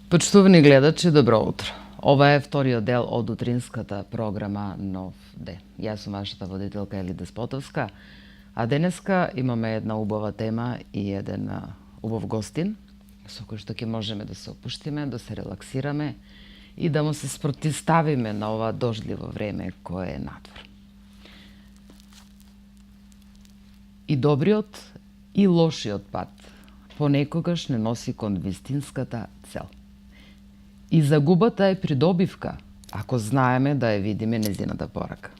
Почитувани гледачи, добро утро. Ова е вториот дел од утринската програма Нов ден. Јас сум вашата водителка Ели Деспотовска, а денеска имаме една убава тема и еден убав гостин, со кој што ќе можеме да се опуштиме, да се релаксираме и да му се спротивставиме на ова дождливо време кое е надвор. И добриот и лошиот пат понекогаш не носи кон вистинската цел. И загубата е придобивка, ако знаеме да ја видиме незината порака.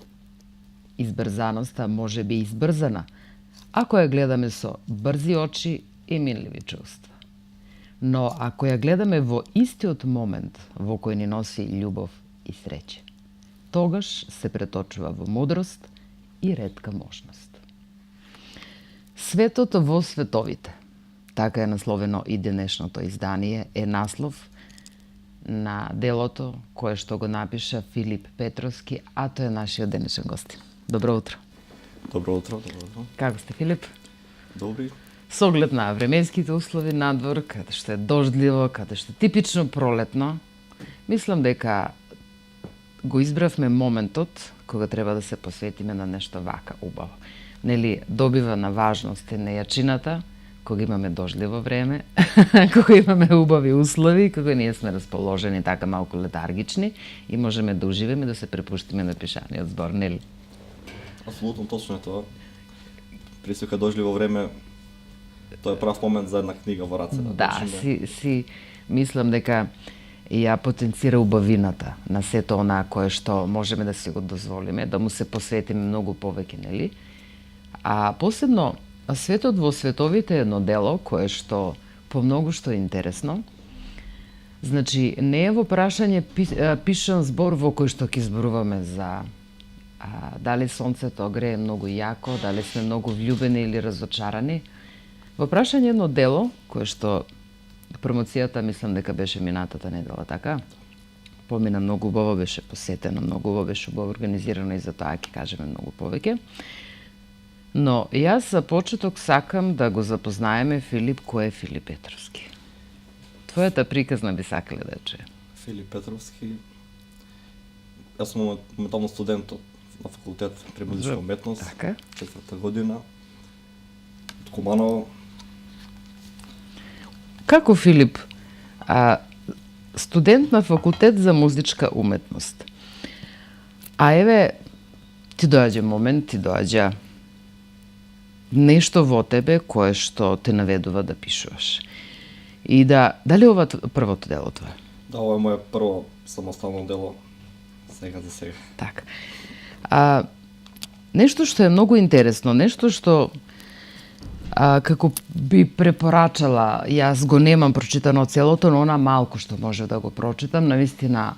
Избрзаноста може би избрзана, ако ја гледаме со брзи очи и минливи чувства. Но ако ја гледаме во истиот момент во кој ни носи љубов и среќа, тогаш се преточува во мудрост и ретка можност. Светот во световите, така е насловено и денешното издание, е наслов на делото кое што го напиша Филип Петровски, а тој е нашиот денешен гостин. Добро утро. Добро утро, добро утро. Како сте, Филип? Добри. Со оглед на временските услови надвор, каде што е дождливо, каде што е типично пролетно, мислам дека го избравме моментот кога треба да се посветиме на нешто вака убаво. Нели, добива на важност и на јачината, кога имаме дождливо време, кога имаме убави услови, кога ние сме расположени така малку летаргични и можеме да уживаме да се препуштиме на пишаниот збор, нели? Апсолутно точно е тоа. При секој дождливо време, тоа е прав момент за една книга во раце. Да, си мислам дека ја потенцира убавината на сето онаа кое што можеме да си го дозволиме, да му се посветиме многу повеќе, нели? А посебно, Светот во световите е едно дело кое што по многу што е интересно. Значи, не е во прашање пишан збор во кој што ќе зборуваме за дали сонцето грее многу јако, дали сме многу влюбени или разочарани. Во прашање едно дело кое што промоцијата мислам дека беше минатата недела, така? Помина многу убаво, беше посетено многу убаво, беше убаво организирано и за тоа ќе кажеме многу повеќе. Но јас за почеток сакам да го запознаеме Филип, кој е Филип Петровски. Твојата приказна би сакале да ја чуе. Филип Петровски, јас сум моментално студент на факултет при музичка уметност, така? 4-та година, од Куманово. Како Филип, студент на факултет за музичка уметност. А еве, ти доаѓа момент, ти доаѓа нешто во тебе кое што те наведува да пишуваш. И дали ова првото дело твое? Да, ова е моје прво самостално дело сега за сега. Така. Нешто што е многу интересно, нешто што како би препорачала, јас го немам прочитано целото, но она малку што може да го прочитам, навистина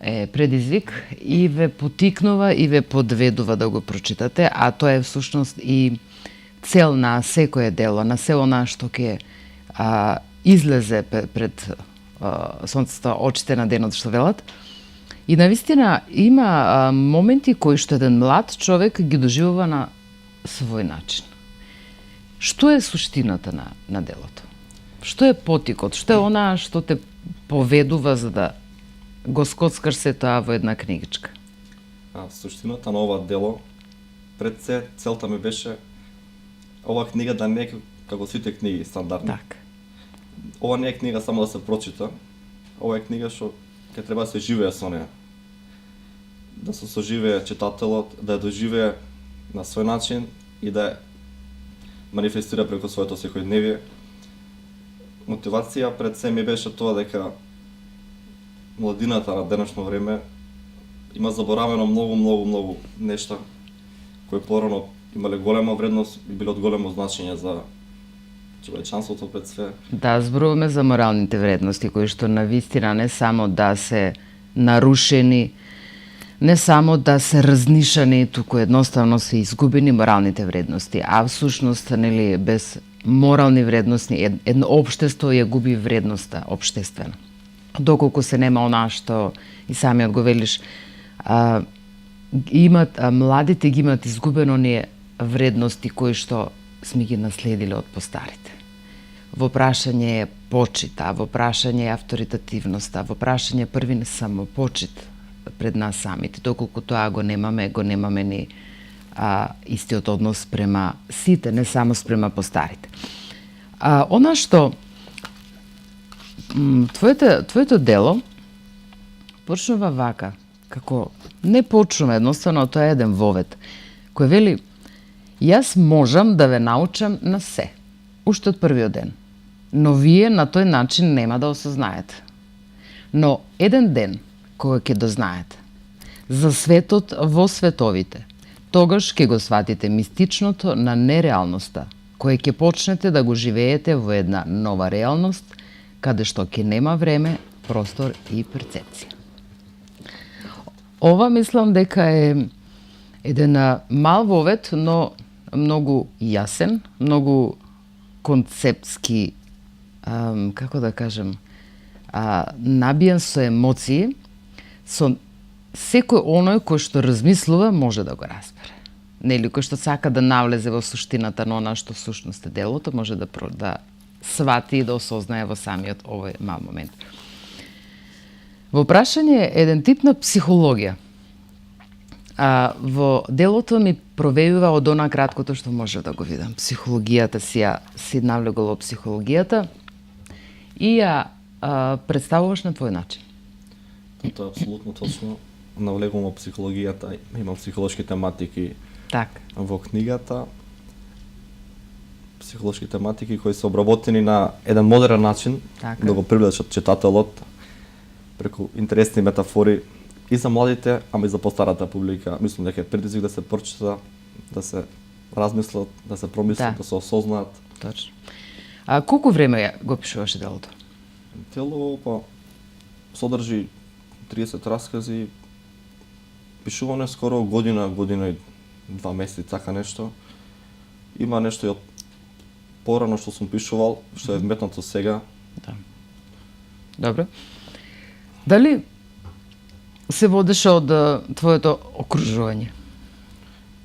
е предизвик и ве потикнува и ве подведува да го прочитате, а тоа е всушност и цел на секое дело, на се она што ќе излезе пред сонцето, очите на денот, што велат. И навистина има моменти кои што еден млад човек ги доживува на свој начин. Што е суштината на делото? Што е потикот? Што е она што те поведува за да го скоцкаш се тоа во една книгичка? Суштината на ова дело, пред се, целта ми беше ова книга да не е како сите книги стандардни. Так. Ова не е книга само да се прочита, ова е книга што ќе треба да се живее со неја. Да се соживее читателот, да ја доживее на свој начин и да ја манифестира преку своето секојдневие. Мотивација пред се ми беше тоа дека младината на денешно време има заборавено многу нешта кои порано имале голема вредност и биле од големо значење за човечанството пред све. Да, зборуваме за моралните вредности кои што навистина не само да се нарушени, не само да се разнишани, туку едноставно се изгубени моралните вредности, а всушност, нели, без морални вредности едно општество ја губи вредноста општествена. Доколку се нема она што и самиот го велиш, младите ги имат изгубено оние вредности кои што сме ги наследиле од постарите. Во прашање е почита, во прашање е авторитативноста, во прашање први самопочит пред нас самите. Доколку тоа го немаме ни истиот однос према сите, не само спрема постарите. Она што твоето дело почнува вака, како не почнува, едноставно тоа е еден вовет, кој вели: јас можам да ве научам на се, уште од првиот ден, но вие на тој начин нема да осознаете. Но еден ден, кога ќе дознаете за светот во световите, тогаш ќе го сватите мистичното на нереалноста, кое ќе почнете да го живеете во една нова реалност, каде што ќе нема време, простор и перцепција. Ова мислам дека е еден мал вовет, но многу јасен, многу концептски, како да кажем, набиен со емоции, со секој оној кој што размислува може да го разбере. Нели, кој што сака да навлезе во суштината на она што сушност е делото, може да свати и да осознае во самиот овој мал момент. Во прашање е еден тип на психологија. Во делото ми провејува од она краткото што може да го видам. Психологијата си навлегол во психологијата и ја представуваш на твој начин. Тоа е апсолутно точно. Навлегувам во психологијата, имам психолошки тематики во книгата. Психолошки тематики кои се обработени на еден модерен начин, да го привлечат читателот преку интересни метафори и за младите, ама и за постарата публика. Мислам дека е предизвик да се прочита, да се размислат, да се промислат, да се осознаат. Точно. Колку време го пишуваше делото? Дело содржи 30 раскази, пишуване скоро година и 2 месеци, така нешто. Има нешто и од порано што сум пишувал, што е вметнато сега. Да. Добро. Дали се водеше од твоето окружување?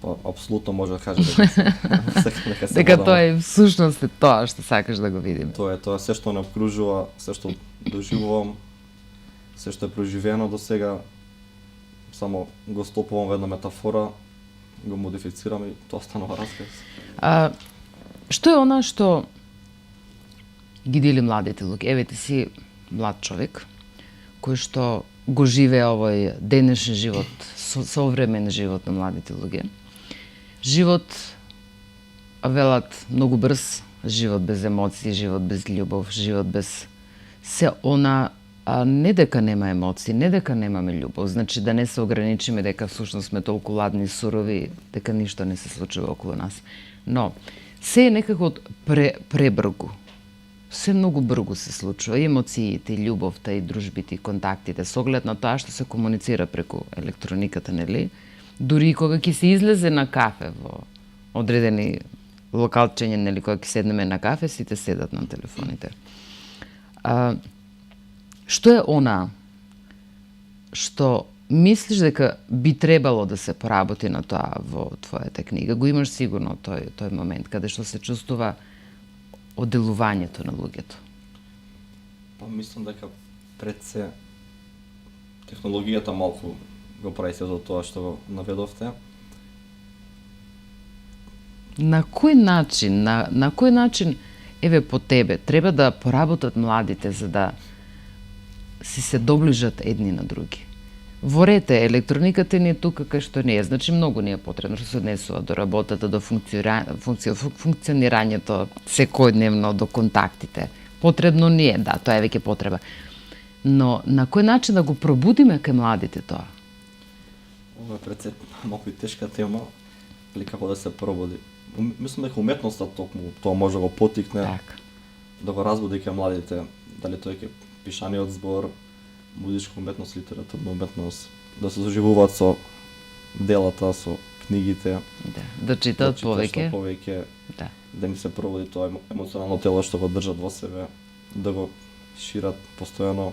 Апсолутно може да кажа дека дека тоа е всушност е тоа што сакаш да го видиме. Тоа се што не окружува, се што доживувам, се што е проживено до сега, само го стопувам во една метафора, го модифицирам и тоа станува расказ. Што е она што ги дели младите луѓе? Еве ти си млад човек кој што го живее овој денешен живот, современ живот на младите луѓе. Живот, велат, многу брз, живот без емоции, живот без љубов, живот без се она, не дека нема емоции, не дека немаме љубов, значи да не се ограничиме дека всушност сме толку ладни и сурови, дека ништо не се случува околу нас. Но се е некако пребргу. Се многу бргу се случува, и емоциите, и љубовта, и дружбите, и контактите, со оглед на тоа што се комуницира преку електрониката, нели? Дури и кога ќе се излезе на кафе во одредени локалчења, нели, кога ќе седнеме на кафе, сите седат на телефоните. Што е она што мислиш дека би требало да се поработи на тоа во твојата книга? Го имаш сигурно тој момент каде што се чувствува одделувањето на луѓето? Мислам дека пред се технологијата малку го прави се за тоа што го наведовте. На кој начин, на кој начин, еве по тебе, треба да поработат младите за да се доближат едни на други? Во рете, електрониката ни е тука кај што не е, значи многу не е потребно што се однесува до работата, до функционирањето секојдневно, до контактите. Потребно не е, да, тоа е веќе потреба. Но на кој начин да го пробудиме кај младите тоа? Ова е пред се малку и тешка тема, или како да се пробуди. Мислам дека уметноста токму тоа може да го потикне, да го разбуди кај младите, дали тоа е пишаниот збор, музичка уметност, литературна уметност, да се соживуваат со делата, со книгите, Да читаат читаш повеќе. повеќе, Да. да им се проводи тоа емоционално тело што го држат во себе, да го шират постојано,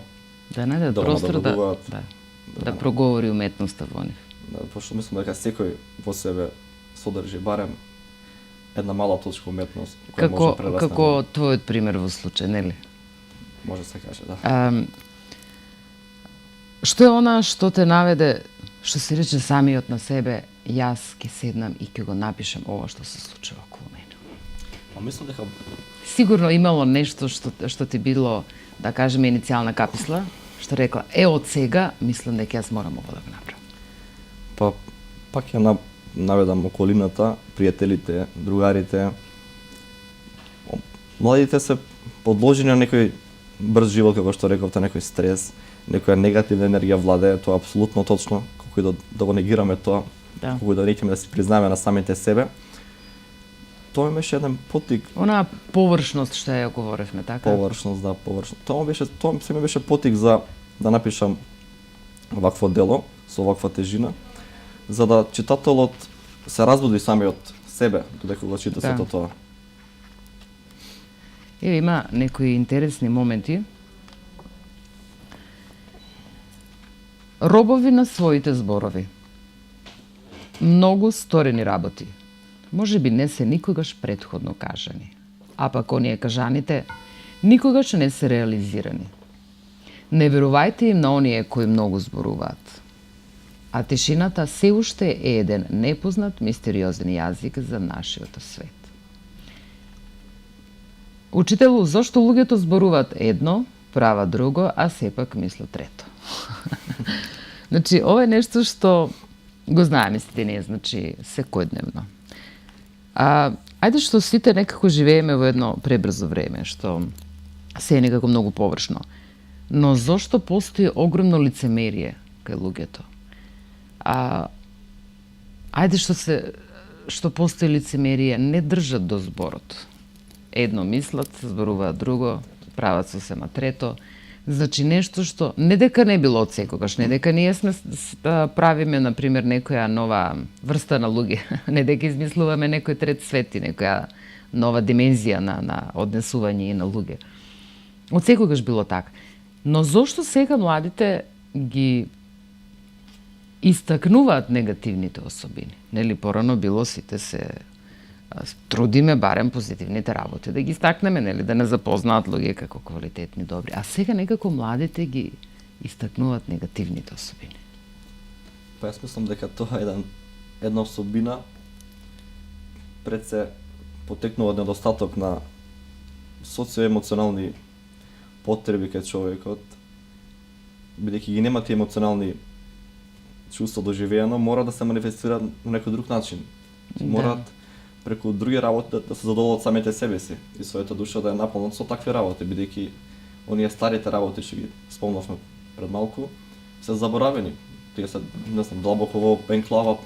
Да најдат да го простор да, надобудуваат. да проговори уметноста во нив. Да, пошто мислам дека секој во себе содржи барем една мала точка уметност која може да прерасне. Како твојот пример во случај, нели? Може да се каже, да. Што е она што те наведе, што се рече самиот на себе, јас ќе седнам и ќе го напишам ова што се случува околу мене? Па мислам дека Сигурно имало нешто што ти било, да кажеме, иницијална каписла, што рекла, од сега мислам дека јас морам ова да го направам. па пак ја наведам околината, пријателите, другарите. Младите се подложени на некој брз живот, како што рековте, некој стрес, некоја негативна енергија владее, тоа е апсолутно точно, колку и да го негираме тоа, Да. колку и да неќеме да си признаеме на самите себе. Тоа беше еден потик, Онаа површност што ја говоревме, така? површност, да, површност. Тоа се ми беше потик за да напишам вакво дело со ваква тежина, за да читателот се разбуди самиот себе додека го чита Да. сето тоа. Има некои интересни моменти. Робови на своите зборови. Многу сторени работи. Може би не се никогаш претходно кажани. А пак оние кажаните никогаш не се реализирани. Не верувајте им на оние кои многу зборуваат. А тишината се уште е еден непознат мистериозен јазик за нашиот свет. Учителу, зошто луѓето зборуваат едно, прават друго, а сепак мислат трето? Значи, ова е нешто што го знаеме сите ние, значи, секојдневно. Ајде што сите некако живееме во едно пребрзо време, што се е некако многу површно. Но зошто постои огромно лицемерие кај луѓето? Ајде што постои лицемерие, не држат до зборот. Едно мислат, зборуваат друго, прават сосема трето. Значи нешто што не дека не било од секогаш, не дека ние сме правиме на пример некоја нова врста на луѓе, не дека измислуваме некој трет свет и некоја нова димензија на однесување и на луѓе. Од секогаш било така. Но зошто сега младите ги истакнуваат негативните особини? Нели порано било сите се трудиме барем позитивните работи да ги истакнеме, нели, да не запознаат луѓе како квалитетни, добри. А сега некако младите ги истакнуваат негативните особини. Па јас мислам дека тоа е една особина пред се потекнува од недостаток на социоемоционални потреби кај човекот, бидејќи ги нема тие емоционални чувства доживеено, мора да се манифестира на некој друг начин. Мораат преку други работи да се задоволат самите себе си и својата душа да е наполнат со такви работи, бидејќи оние старите работи што ги спомнавме пред малку се заборавени. Тие се, не знам, длабоко во енклава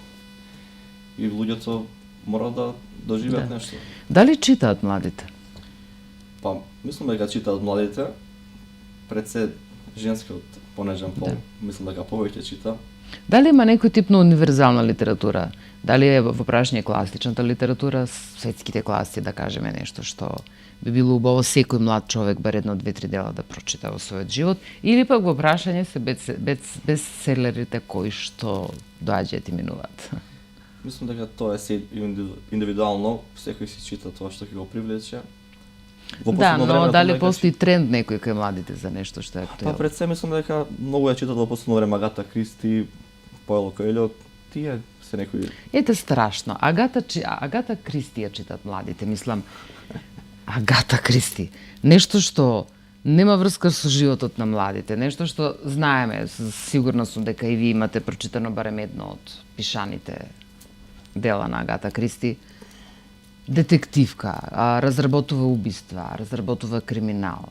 и луѓето мора да доживеат нешто. Дали читаат младите? Па, мислам дека читаат младите, пред се женскиот понежен пол, мислам дека повеќе чита. Дали има некој тип на универзална литература? Дали е во прашање класичната литература, светските класици, да кажеме нешто што би било убаво секој млад човек бар едно, две-три дела да прочита во својот живот, или пак во прашање се бестселерите кои што доаѓаат и минуваат? Мислам дека тоа е се индивидуално, секој си чита тоа што ќе го привлече. Да, но дали постои тренд некој кај младите за нешто што е актуелно? Па пред се мислам дека многу ја читат во последно време Агата Кристи, Паоло Коелјо, тие се некои. Ете страшно. Агата Кристи ја читат младите, мислам. Агата Кристи. Нешто што нема врска со животот на младите, нешто што знаеме, сигурна сум дека и ви имате прочитано барем едно од пишаните дела на Агата Кристи. Детективка, разработува убиства, разработува криминал.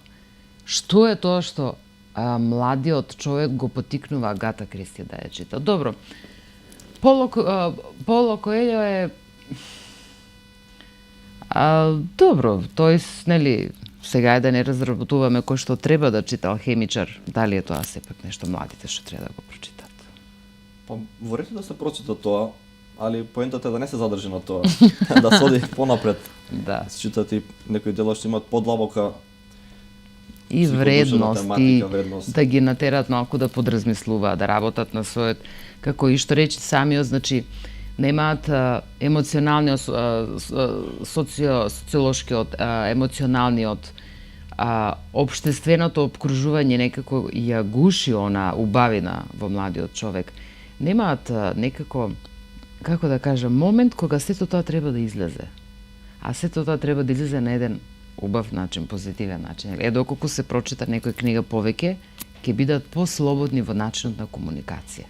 Што е тоа што младиот човек го потикнува Агата Кристи да ја чита? Добро, Паоло Коелјо е добро, тој, нели, сега е да не разработуваме кој што треба да чита алхемичар, дали е тоа сепак нешто младите што треба да го прочитат? Па во ред е да се прочита тоа, али поентата е да не се задржи на тоа, да се оди понапред. Да. Се читат и некои дела што имаат подлабока И психодушна вредност, тематика, и вредност. да ги натерат малку да подразмислуваат, да работат на својот, како и што рече самиот, значи, немаат емоционалниот, социолошкиот, емоционалниот, општественото обкружување некако ја гуши она убавина во младиот човек. Немаат некако, како да кажам, момент кога сето тоа треба да излезе. А сето тоа треба да излезе на еден убав начин, позитивен начин. Е, доколку се прочита некоја книга повеќе, ќе бидат послободни во начинот на комуникација.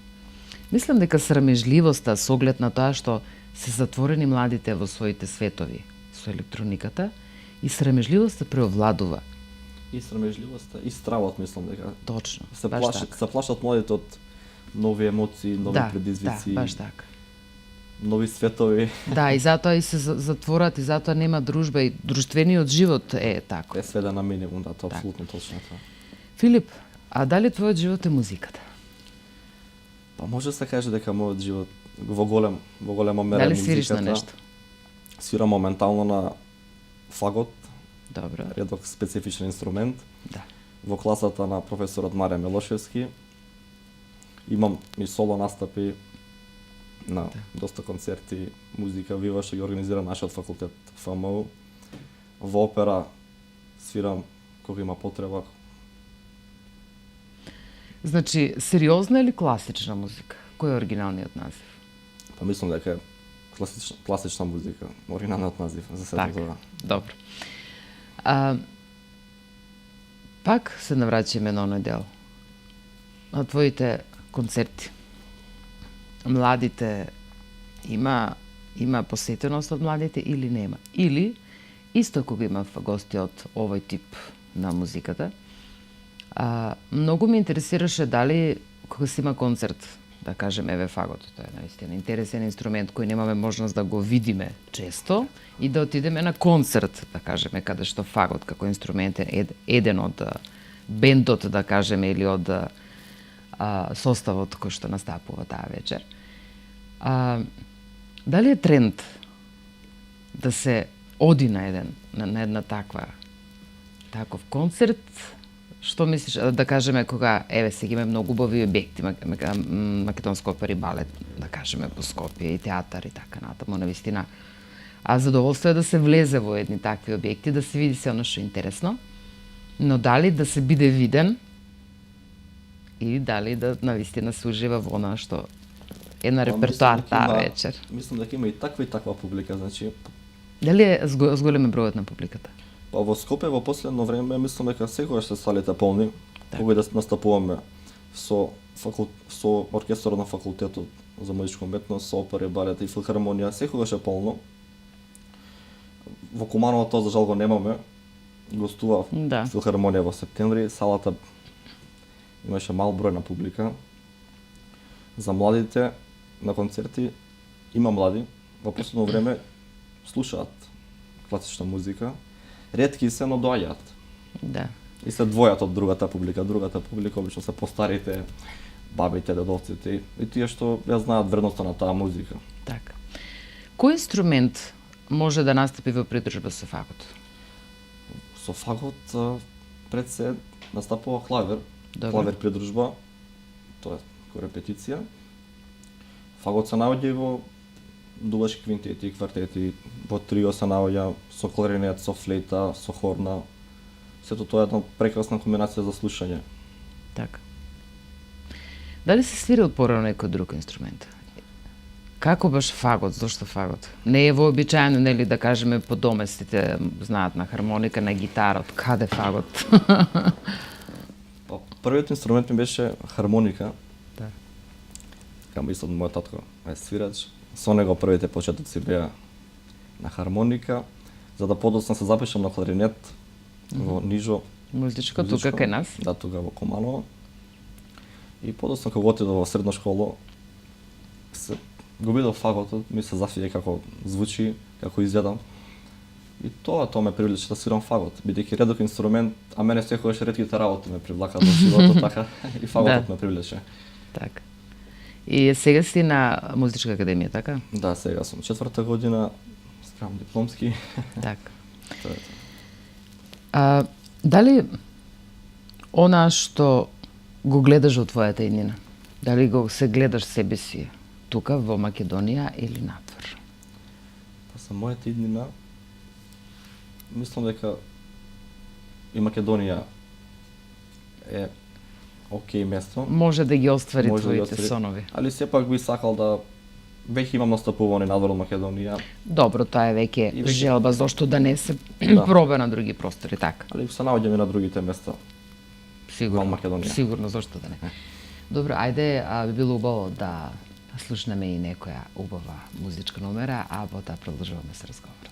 Мислам дека срамежливоста со оглед на тоа што се затворени младите во своите светови со електрониката и срамежливоста преовладува. И срамежливоста, и стравот, мислам дека. Точно, Се баш плашат, така. се плашат младите од нови емоции, нови предизвици, Да, баш така. нови светови. Да, и затоа и се затворат, и затоа нема дружба, и друштвениот живот е тако. Е сведен на минимум, да, тоа апсолутно точно е тоа. Филип, а дали твојот живот е музиката? Па може да се каже дека мојот живот во голема мера Дали е свириш на музиката. нешто? Свирам моментално на фагот, Добро. редок специфичен инструмент. Да. Во класата на професорот Марија Милошевски. Имам и соло настапи на доста концерти, музика вива што ги организира нашиот факултет ФМУ. Во опера свирам кога има потреба. Значи, сериозна или класична музика? Кој е оригиналниот назив? Па мислам дека е класична музика, оригиналниот назив за сето Така. тоа. Добро. Пак се навраќаме на оној дел. На твоите концерти. Младите има посетеност од младите или нема? Или исто кога имав гости од овој тип на музиката, многу ме интересираше дали кога се има концерт, да кажем еве фагот, тоа е наистина интересен инструмент кој немаме можност да го видиме често и да отидеме на концерт, да кажеме, каде што фагот како инструмент е еден од бендот, да кажеме, или од составот кој што настапува таа вечер. Дали е тренд да се оди на една таков концерт? Што мислиш, да кажеме, кога, еве, сега има многу убави објекти, Македонска опера и балет, да кажеме, по Скопје, и театар и така натаму, навистина. А задоволство е да се влезе во едни такви објекти, да се види се оно што е интересно, но дали да се биде виден или дали да навистина се ужива во она што е на репертоар таа вечер. Мислам дека има и таква публика, значи. Дали е зголем бројот на публиката? Па во Скопје во последно време мислам дека секогаш се салите полни, Так. кога да настапуваме со оркестрот на факултетот за музичка уметност, со опера и балет и филхармонија, секогаш е полно. Во Куманово тоа за жал го немаме. Гостува Да. филхармонија во септември, салата имаше мал број на публика. За младите на концерти има млади, во последно време слушаат класична музика. Ретки се, но доаѓаат. Да. И се двојат од другата публика. Другата публика обично се постарите, бабите, дедовците и тие што ја знаат вредноста на таа музика. Така. Кој инструмент може да настапи во придружба со фагот? Со фагот пред се настапува клавер, Добро. клавер придружба, тоа е репетиција. Фагот се наоѓа и во дувачки квинтети и квартети, во трио се наоѓа со кларинет, со флейта, со хорна. Сето тоа е една прекрасна комбинација за слушање. Така. Дали се свирил порано некој друг инструмент? Како баш фагот? Зошто фагот? Не е вообичаено, нели, да кажеме, по доместите знаат на хармоника, на гитара, од каде фагот? Па, првиот инструмент ми беше хармоника. Да. Кај исто мојот татко е свирач. Со него првите почетоци беа на хармоника, за да подоцна се запишам на кларинет во Нижо. Музичко, тука кај нас? Да, тука во Куманово. И подоцна кога отидов во средна школа, го видов фаготот, ми се зафија како звучи, како изгледам. И тоа ме привлече да свирам фагот, бидејќи редок инструмент, а мене секогаш ретките работи ме привлакаат во животот, така и фаготот ме привлече. Така. И сега си на Музичка академија, така? Да, сега сум 4-та година, спремам дипломски. Така. Тоа е тоа. Дали она што го гледаш во твојата иднина, дали го се гледаш себе си тука во Македонија или надвор? Па за мојата иднина, мислам дека и Македонија е окей место. Може да ги оствари Може да ги твоите оствари. сонови. Али сепак би сакал да веќе имам настапувани надвор од Македонија, Добро, тоа е веќе И веќе- желба, зошто да не се Да. проба на други простори, така. али се наоѓам и на другите места. Сигурно, Во Македонија. сигурно, зошто да не. Добро, ајде, би било убаво да слушнеме и некоја убава музичка номера, а потоа продолжуваме се разговорот.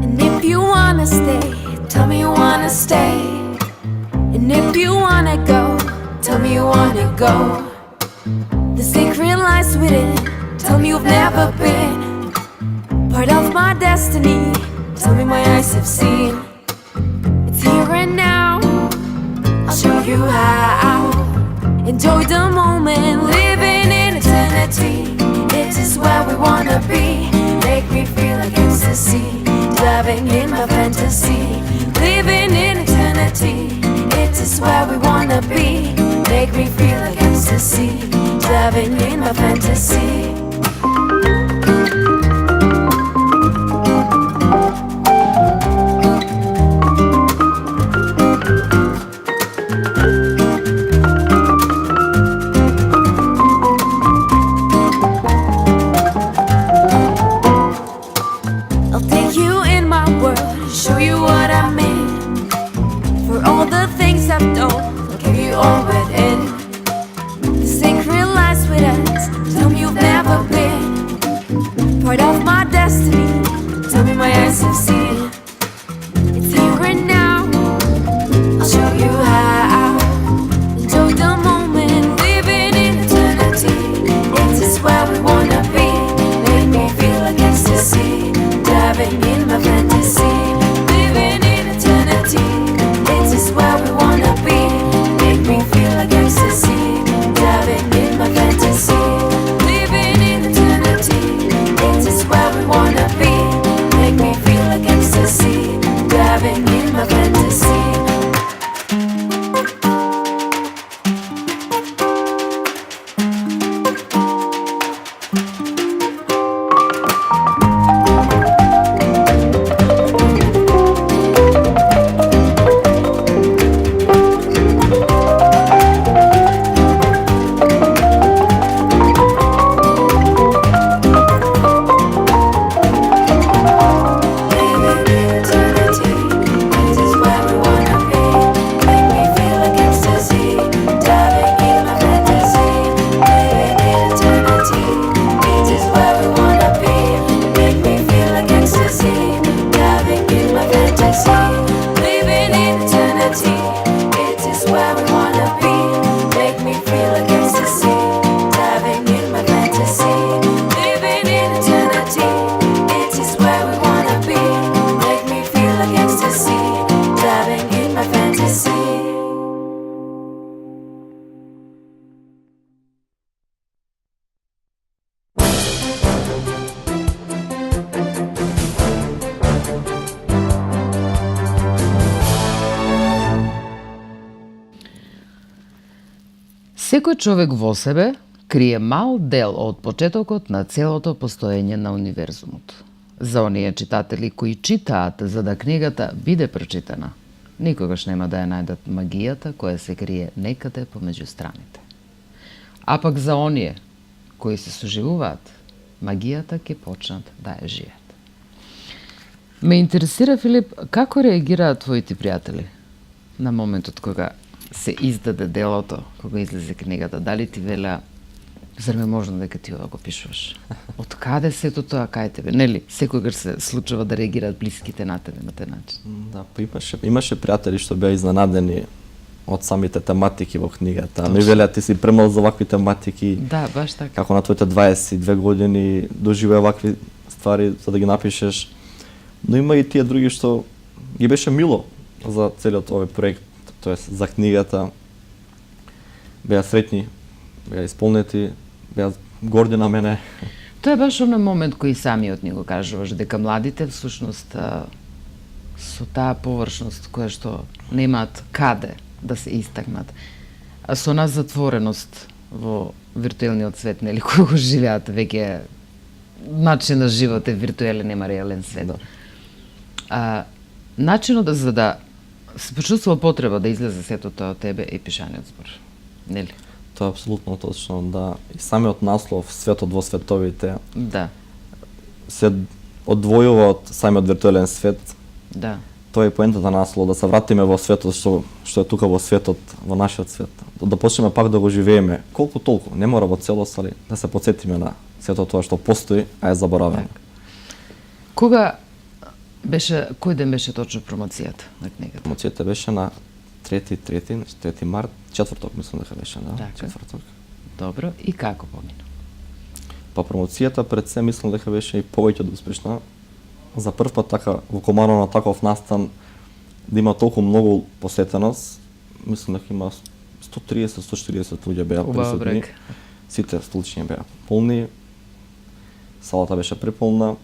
And if you wanna stay, tell me you wanna stay. And if you wanna go, tell me you wanna go. The secret lies within, tell me you've never been part of my destiny. Tell me my eyes have seen. It's here and now, I'll show you how. Enjoy the moment, living in eternity. It is where we wanna be. Make me feel like ecstasy, diving in my fantasy. Living in eternity. It is where we wanna be. Make me feel like ecstasy, diving in my fantasy. I'll take you in my world, show you what I mean. For all the things I've done, I'll give you all within. The secret lies with us, tell me you've never been part of my destiny. Tell me my eyes have seen. It's here and now, I'll show you how. Enjoy the moment, living in eternity. It is where we wanna be. Make me feel like ecstasy, diving in my fantasy. Living in eternity. It is where we wanna be. Make me feel like ecstasy, diving in my fantasy. Living in eternity. It is where we wanna be. Make me feel like ecstasy, diving in my fantasy. Living in eternity, it is where we wanna be. Make me feel like ecstasy, diving in my fantasy. Living in eternity, it is where we wanna be. Make me feel like ecstasy, diving in my fantasy. Living in eternity, it is where we wanna be. Make me feel like ecstasy, diving in my fantasy. Living in eternity, it is where we wanna be. Make me feel like ecstasy, diving in my fantasy. Секој човек во себе крие мал дел од почетокот на целото постоење на универзумот. За оние читатели кои читаат за да книгата биде прочитана, никогаш нема да ја најдат магијата која се крие некаде помеѓу страните. А пак за оние кои се соживуваат, магијата ќе почнат да ја живеат. Ме интересира, Филип, како реагираат твоите пријатели на моментот кога се издаде делото, кога излезе книгата? Дали ти велеа, зар ме можно дека ти ова го пишуваш? Од каде сето тоа кај тебе? Нели, секогаш се случува да реагираат блиските на тебе на тој начин. Да, па имаше пријатели што беа изненадени од самите тематики во книгата. Ми велеа ти си премал за вакви тематики. Да, баш така. Како на твоите 22 години доживеа вакви ствари за да ги напишеш. Но има и тие други што ги беше мило за целиот овој проект, тоест за книгата. Беа среќни, беа исполнети, беа горди на мене. Тоа е баш оној момент кој самиот ни го кажуваш, дека младите всушност со таа површност која што немаат каде да се истакнат, а со нас затвореност во виртуелниот свет, нели, кој го живеат веќе начин на живот е виртуелен, нема реален свет. Да. Начинот за да се почувствува потреба да излезе сето тоа од тебе е пишаниот збор, нели? Тоа е апсолутно точно, да. И самиот наслов Светот во световите Да, се одвојува од самиот виртуелен свет. да. Тоа е поентата на наслов, да се вратиме во светот што е тука во светот, во нашиот свет. Да почнеме пак да го живееме, колку толку, не мора во целост, али да се потсетиме на сето тоа што постои, а е заборавено. Кога беше, кој ден беше точно промоцијата на книгата? Промоцијата беше на 3 март, четврток мислам дека беше, да, Така. четврток. Добро, и како помина? Па промоцијата пред се мислам дека беше и повеќе од успешна. За прв пат така во Комарово на таков настан да има толку многу посетеност, мислам дека има 130-140 луѓе беа Убава присутни. бројка. Сите столчиња беа полни. Салата беше преполна.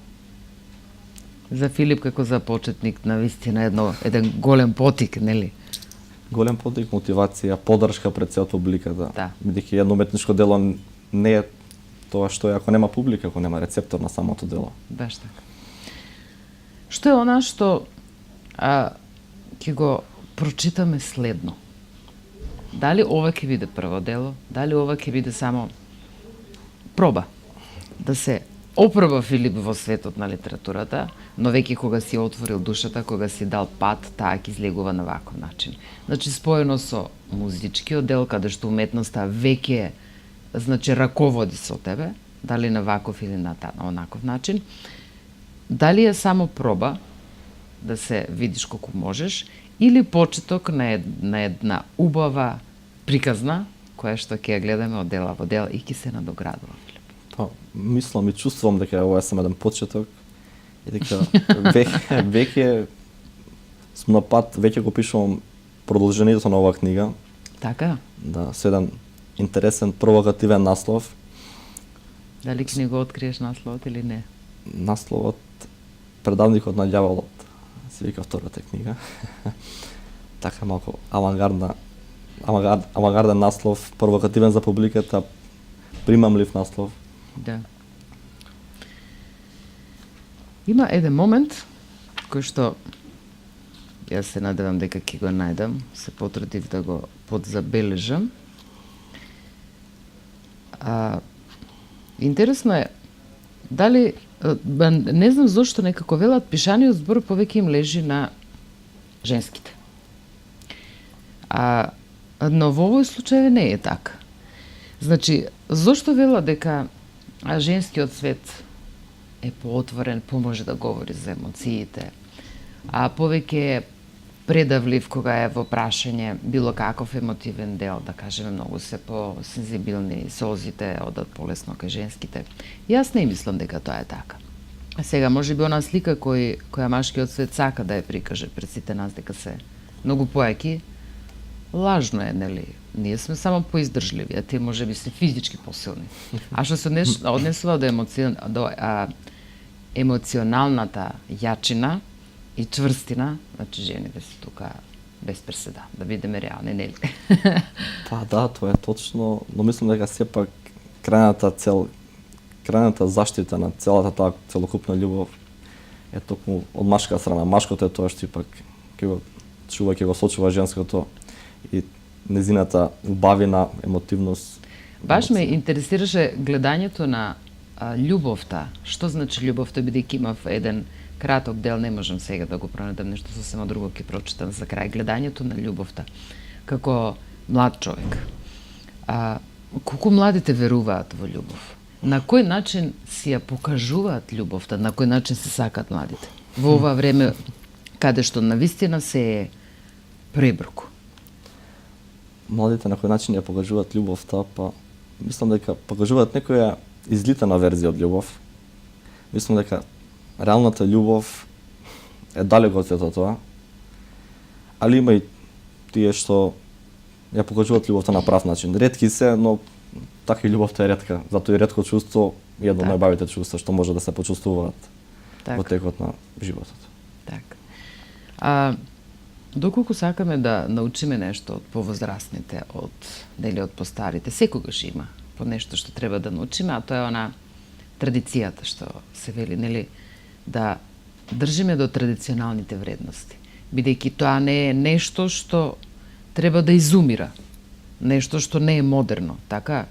За Филип како за почетник навистина еден голем потик, нели? Голем подвиг, мотивација, поддршка пред целата публика, Да. Бидејќи едно уметничко дело не е тоа што е ако нема публика, ако нема рецептор на самото дело. Баш така. Што е она што ќе го прочитаме следно? Дали ова ќе биде прво дело, дали ова ќе биде само проба да се опроба Филип во светот на литературата, но веќе кога си отворил душата, кога си дал пат, таа ќе излегува на ваков начин. Значи споено со музичкиот дел, каде што уметноста веќе значи раководи со тебе, дали на ваков или на онаков начин, дали е само проба да се видиш колку можеш, или почеток на една убава приказна, која што ќе ја гледаме од дела во дел и ќе се надоградува. Па, мислам и чувствувам дека ова е само еден почеток и дека веќе сум на пат, веќе го пишувам продолжението на оваа книга, Така? да, со еден интересен, провокативен наслов. Дали ќе ни го откриеш насловот или не? Насловот Предавникот на ѓаволот се вика втората книга. Така малку авангарден наслов, провокативен за публиката, примамлив наслов. Да. Има еден момент кој што јас се надевам дека ќе го најдам, се потрудив да го подзабележам. Интересно е дали не знам зошто некако велат пишаниот збор повеќе им лежи на женските. Но во овој случај не е така. Значи, зошто вела дека женскиот свет е поотворен, поможе да говори за емоциите, а повеќе е предавлив кога е во прашање било каков емотивен дел, да кажеме, многу се по-сензибилни, солзите одат полесно кај женските. Јас не мислам дека тоа е така. А сега, може би она слика која машкиот свет сака да ја прикаже пред сите нас дека се многу појаки, лажно е, нели? Ние сме само поиздржливи, а тие може би се физички посилни. А што се однесува до емоционалната јачина и чврстина, значи жените се тука без преседа, да бидеме реални, нели? Па да, тоа е точно, но мислам дека сепак крајната заштита на целата таа целокупна љубов е токму од машка страна. Машкото е тоа што ипак ќе го чува, ќе го сочува женското и незината убавина, емотивност. Баш ме интересираше гледањето на љубовта. Што значи љубовта, бидејќи имав еден краток дел, не можам сега да го пронедам, нешто сосема друго ќе прочитам за крај. Гледањето на љубовта како млад човек. Колку младите веруваат во љубов? На кој начин си ја покажуваат љубовта? На кој начин се сакаат младите? Во ова време каде што навистина се е пребрку. Младите на кој начин ја покажуваат љубовта, па мислам дека покажуваат некоја излитана верзија од љубов. Мислам дека реалната љубов е далеко од сето тоа, али има и тие што ја покажуваат љубовта на прав начин. Ретки се, но така и љубовта е ретка. Затоа и ретко чувство е едно од најбавите чувства што може да се почувствуваат во текот на животот. Така. Доколку сакаме да научиме нешто од повозрастните, од постарите, секогаш има по нешто што треба да научиме, а тоа е она традицијата што се вели, нели, да држиме до традиционалните вредности, бидејќи тоа не е нешто што треба да изумира, нешто што не е модерно, така?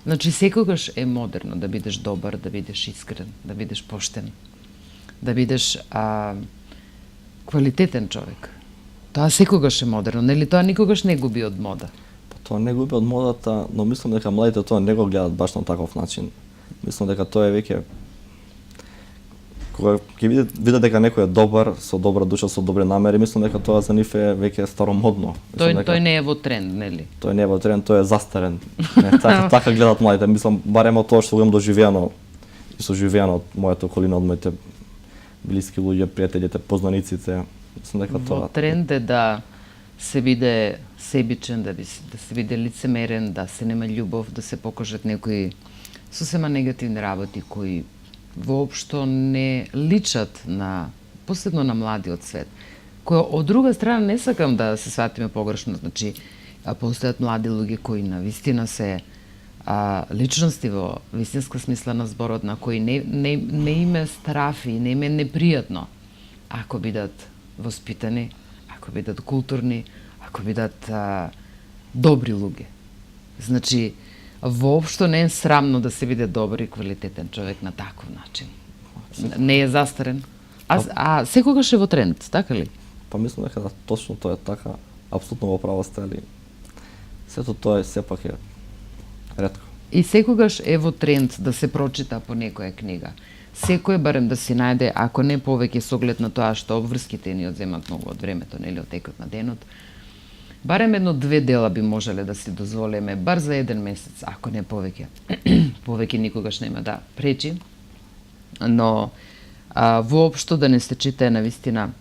Значи секогаш е модерно да бидеш добар, да бидеш искрен, да бидеш поштен, да бидеш квалитетен човек. Тоа секогаш е модерно, нели? Тоа никогаш не губи од мода. Тоа не губи од модата, но мислам дека младите тоа не го гледат баш на таков начин. Мислам дека тоа е веќе кога ќе видат дека некој е добар, со добра душа, со добри намери, мислам дека тоа за нив е веќе старомодно. Тој не е во тренд, нели? Тој не е во тренд, тој е застарен. Не, така гледат младите. Мислам барем од тоа што го имам доживеано и соживеано од мојата околина, од моите блиски луѓе, пријателите, познаниците. Мислам дека тоа во тренд е да се биде себичен, да се биде лицемерен, да се нема љубов, да се покажат некои сосема негативни работи кои воопшто не личат на, посебно на младиот свет. Кој од друга страна не сакам да се сватиме погрешно, значи постојат млади луѓе кои на вистина се личности во вистинска смисла на зборот, на кои не име страфи, не име непријатно ако бидат воспитани, ако бидат културни, ако бидат добри луѓе. Значи, воопшто не е срамно да се биде добар и квалитетен човек на таков начин. Не е застарен. А секогаш е во тренд, така ли? Па мислам дека точно тоа е така, апсолутно во право сте, али сето тоа е сепак е ретко. И секогаш е во тренд да се прочита по некоја книга. Секој барем да си најде, ако не повеќе со оглед на тоа што обврските ни одземат многу од времето, нели, од текот на денот, барем едно-две дела би можеле да си дозволиме, бар за еден месец, ако не повеќе. Повеќе никогаш нема да пречи, но воопшто да не се читае на вистина,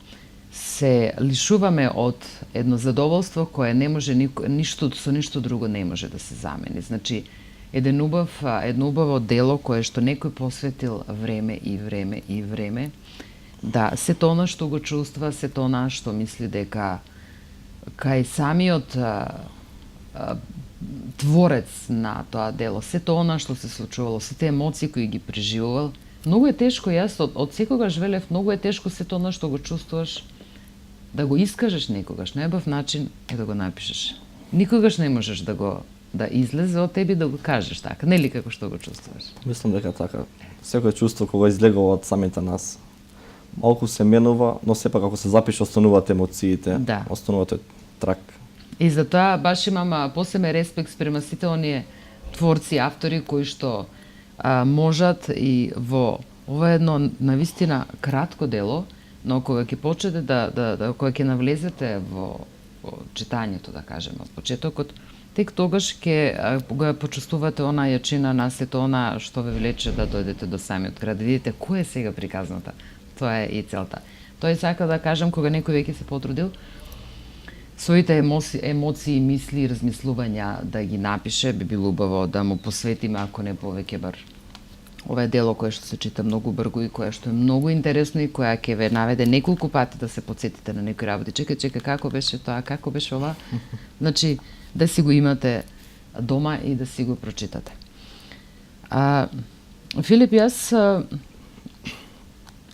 се лишуваме од едно задоволство кое не може со ништо друго не може да се замени. Значи, едно убаво дело кое што некој посветил време и време и време, да сето она што го чувства, сето она што мисли дека кај самиот творец на тоа дело, сето она што се случувало, сите емоции кои ги преживувал, многу е тешко, јас од секогаш велев, многу е тешко сето она што го чувствуваш да го искажеш некогаш, најбав начин е да го напишеш. Никогаш не можеш да излезе од тебе да го кажеш така, нели како што го чувствуваш? Мислам дека така. Секој чувство кога излегува од самите нас, малку се менува, но сепак ако се запише остануваат емоциите, остануваат трак. И затоа баш имам посебен респект спрема сите оние творци, автори кои што можат и во ова едно навистина кратко дело, но кога ќе почнете кога ќе навлезете во читањето, да кажеме, од почетокот, тек тогаш ќе го почувствувате она јачина на сето она што ве влече да дојдете до самиот край, да видите кој е сега приказната. Тоа е и целта. Тој сака да кажам, кога некој веќе се потрудил, своите емоции, мисли и размислувања да ги напише, би било убаво да му посветиме, ако не повеќе бар. Ова е дело кое што се чита многу брзо и кое што е многу интересно и која ќе ве наведе неколку пати да се потсетите на некои работи. Чека, како беше тоа, како беше ова? Значи, да си го имате дома и да си го прочитате. Филип, јас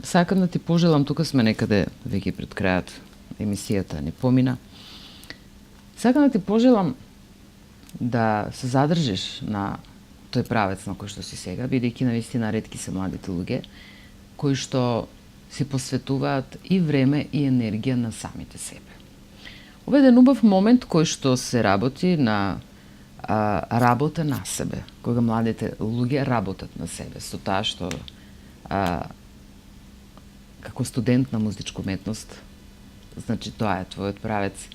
сакам да ти пожелам, тука сме некаде веќе пред крајот емисијата не помина. Сакам да ти пожелам да се задржиш на тој правец на кој што си сега, бидејќи навистина ретки се младите луѓе кои што си посветуваат и време и енергија на самите себе. Ова е еден убав момент кој што се работи на работа на себе, кога младите луѓе работат на себе, со таа што како студент на музичка уметност, значи тоа е твојот правец.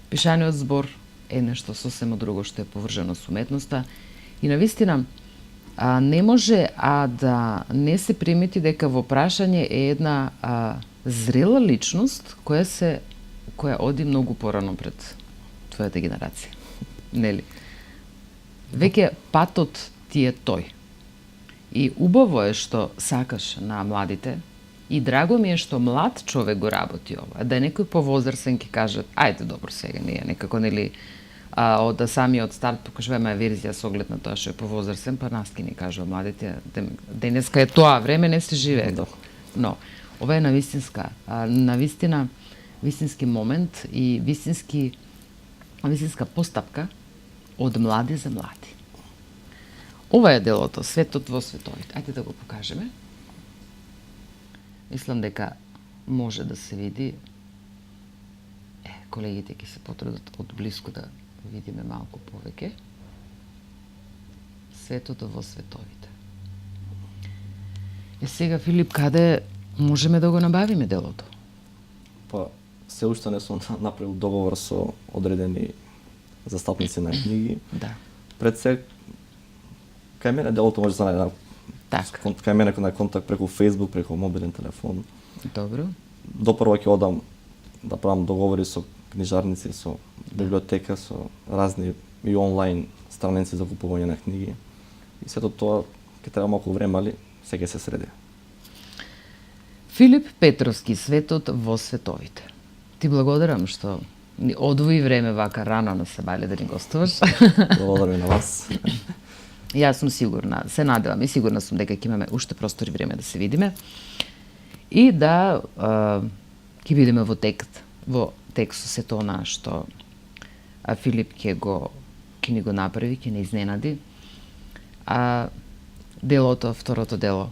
Пишаниот збор е нешто сосема друго што е поврзано со уметноста и навистина Не може да не се примети дека во прашање е една зрела личност која оди многу порано пред твојата генерација. Нели? Веќе патот ти е тој. И убаво е што сакаш на младите, и драго ми е што млад човек го работи ова. Да некој повозрасен ќе каже, ајде добро сега, ние некако, нели, од самиот старт покажуваме верзија со оглед на тоа што е повозрасен, па нас ки ни кажува младите, денеска е тоа време, не се живее. Да. Но, ова е навистина вистински момент и вистинска постапка од млади за млади. Ова е делото, светот во световите. Ајде да го покажеме. Мислам дека може да се види. Колегите ќе се потрудат од блиску да видиме малку повеќе. Светото во световите. Сега, Филип, каде можеме да го набавиме делото? Па, се уште не сум направил договор со одредени застапници на книги. Да. Пред се, кај мене делото може да се најде кај мене на контакт преку Facebook, преку мобилен телефон. Добро. Допрво ќе одам да правам договори со книжарници, со библиотека, со разни и онлайн страници за купување на книги. И сето тоа ќе треба малку време, али се ќе се среди. Филип Петровски, светот во световите. Ти благодарам што ни одвои време вака рано на Сабајле да ни гостуваш. Благодарам и на вас. Јас сум сигурна, се надевам и сигурна сум дека ќе имаме уште простор и време да се видиме и да ќе видиме во текст сето она што Филип ќе ни го направи, ќе не изненади. Делото, второто дело,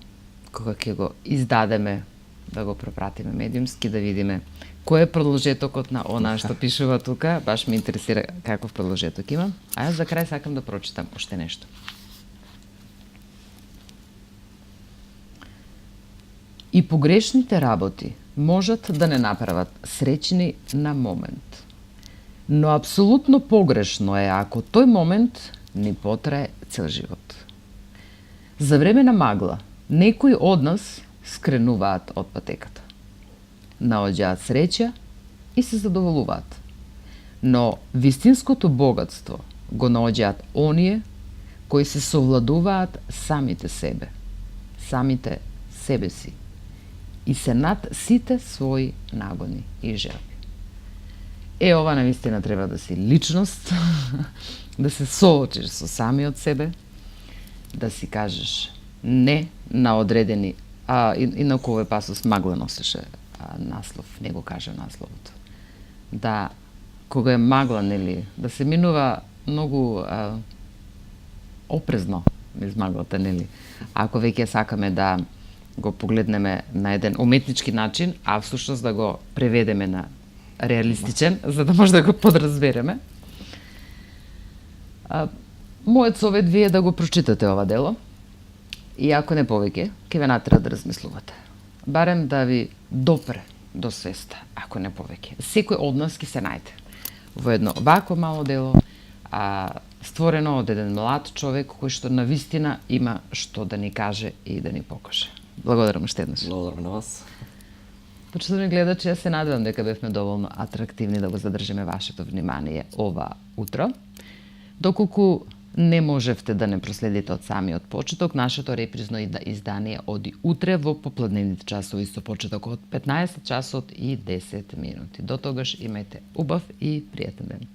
кога ќе го издадеме, да го пропратиме медиумски, да видиме кој е продолжетокот на она што пишува тука, баш ме интересира каков продолжеток има. А јас за крај сакам да прочитам уште нешто. И погрешните работи можат да не направат среќни на момент. Но апсолутно погрешно е ако тој момент ни потрае цел живот. За време на магла, некои од нас скренуваат од патеката. Наоѓаат среќа и се задоволуваат. Но вистинското богатство го наоѓаат оние кои се совладуваат самите себе си и се над сите своји нагони и желби. Ова навистина треба да си личност, да се соочиш со самиот себе, да си кажеш не на одредени, инаку овој пасус магла носеше наслов, не го кажа насловот. Да, кога е магла, нели, да се минува многу опрезно низ маглата, нели. Ако веќе сакаме да го погледнеме на еден уметнички начин, а всушност да го преведеме на реалистичен, за да може да го подразбереме. Мојот совет ви е да го прочитате ова дело и ако не повеќе, ќе ве натера да размислувате. Барем да ви допре до свеста, ако не повеќе. Секој од нас ќе се најде во едно вакво мало дело, створено од еден млад човек кој што навистина има што да ни каже и да ни покаже. Благодарам уште еднаш. Благодарам на вас. Почитувани гледачи, јас се надевам дека бевме доволно атрактивни да го задржиме вашето внимание ова утро. Доколку не можевте да не проследите од самиот почеток, нашето репризно издание оди утре во попладневните часови со почеток од 15 часот и 10 минути. До тогаш имајте убав и пријатен ден.